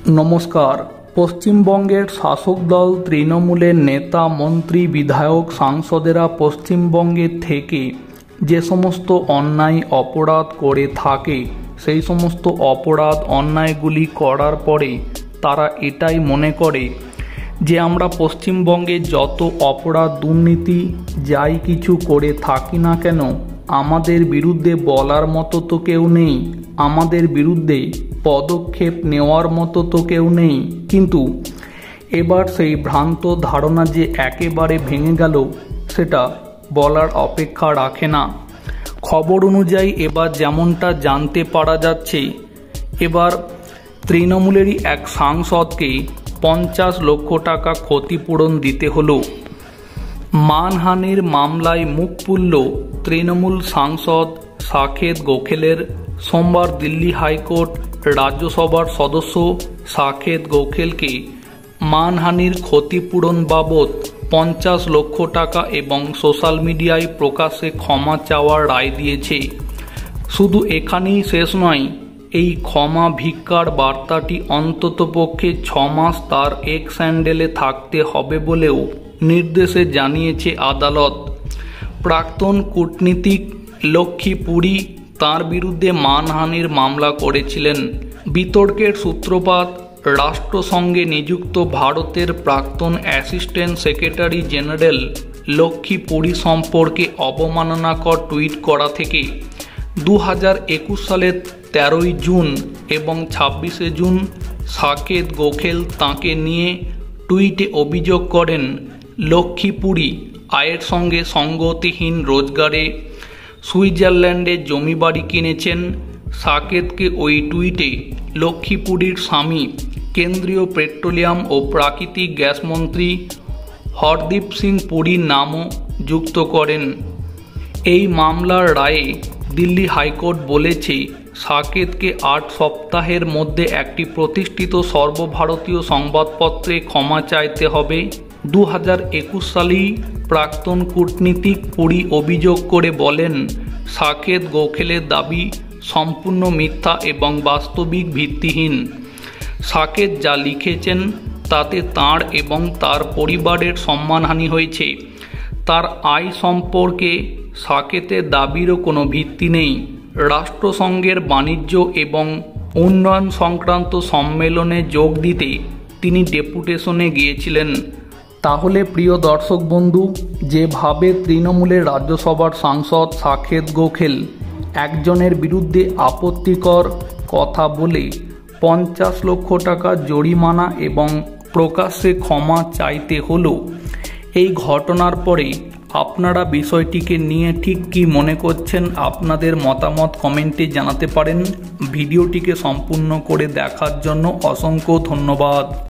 নমস্কার। পশ্চিমবঙ্গের শাসক দল তৃণমূলের নেতা, মন্ত্রী, বিধায়ক, সাংসদেরা পশ্চিমবঙ্গে থেকে যে সমস্ত অন্যায় অপরাধ করে থাকে, সেই সমস্ত অপরাধ অন্যায়গুলি করার পরে তারা এটাই মনে করে যে আমরা পশ্চিমবঙ্গে যত অপরাধ, দুর্নীতি যাই কিছু করে থাকি না কেন, আমাদের বিরুদ্ধে বলার মতো তো কেউ নেই, আমাদের বিরুদ্ধে পদক্ষেপ নেওয়ার মতো তো কেউ নেই। কিন্তু এবার সেই ভ্রান্ত ধারণা যে একেবারে ভেঙে গেল, সেটা বলার অপেক্ষা রাখে না। খবর অনুযায়ী এবার যেমনটা জানতে পারা যাচ্ছে, এবার তৃণমূলেরই এক সাংসদকে 50 লক্ষ টাকা ক্ষতিপূরণ দিতে হলো। মানহানির মামলায় মুখ পুড়ল তৃণমূল সাংসদ সাকেত গোখেলের। সোমবার দিল্লি হাইকোর্ট রাজ্যসভার সদস্য সাকেত গোখেলকে মানহানির ক্ষতিপূরণ বাবদ 50 লক্ষ টাকা এবং সোশ্যাল মিডিয়ায় প্রকাশ্যে ক্ষমা চাওয়ার রায় দিয়েছে। শুধু এখানেই শেষ নয়, এই ক্ষমা ভিক্ষার বার্তাটি অন্ততপক্ষে 6 মাস তার এক্স হ্যান্ডেলে থাকতে হবে বলেও নির্দেশে জানিয়েছে আদালত। প্রাক্তন কূটনীতিক লক্ষ্মী পুরী তাঁর বিরুদ্ধে মানহানির মামলা করেছিলেন। বিতর্কের সূত্রপাত রাষ্ট্রসংঘে নিযুক্ত ভারতের প্রাক্তন assistant secretary general Lakshmi Puri সম্পর্কে অবমাননাকর টুইট করা থেকে। 2021 সালের 13 জুন এবং 26 জুন সাকেত গোখেল তাঁকে নিয়ে টুইটে অভিযোগ করেন, লক্ষ্মী পুরী আয়ের সঙ্গে সঙ্গতিহীন রোজগারে সুইজারল্যান্ডে জমি বাড়ি কিনেছেন। সাকেতকে ওই টুইটে লক্ষ্মী পুরীর স্বামী কেন্দ্রীয় পেট্রোলিয়াম ও প্রাকৃতিক গ্যাস মন্ত্রী হরদীপ সিং পুরীর নামও যুক্ত করেন। এই মামলার রায়ে দিল্লি হাইকোর্ট বলেছে, সাকেতকে 8 সপ্তাহের মধ্যে একটি প্রতিষ্ঠিত সর্বভারতীয় সংবাদপত্রে ক্ষমা চাইতে হবে। 2021 সালেই প্রাক্তন কূটনীতিক পুরী অভিযোগ করে বলেন, সাকেত গোখেলের দাবি সম্পূর্ণ মিথ্যা এবং বাস্তবিক ভিত্তিহীন। সাকেত যা লিখেছেন তাতে তাঁর এবং তার পরিবারের সম্মানহানি হয়েছে। তার আয় সম্পর্কে সাকেতের দাবিরও কোনো ভিত্তি নেই। রাষ্ট্রসংঘের বাণিজ্য এবং উন্নয়ন সংক্রান্ত সম্মেলনে যোগ দিতে তিনি ডেপুটেশনে গিয়েছিলেন। তাহলে প্রিয় দর্শক বন্ধু, যেভাবে তৃণমূলের রাজ্যসভার সাংসদ সাকেত গোখেল একজনের বিরুদ্ধে আপত্তিকর কথা বলে 50 লক্ষ টাকা জরিমানা এবং প্রকাশ্যে ক্ষমা চাইতে হলো, এই ঘটনার পরে আপনারা বিষয়টিকে নিয়ে ঠিক কী মনে করছেন, আপনাদের মতামত কমেন্টে জানাতে পারেন। ভিডিওটিকে সম্পূর্ণ করে দেখার জন্য অসংখ্য ধন্যবাদ।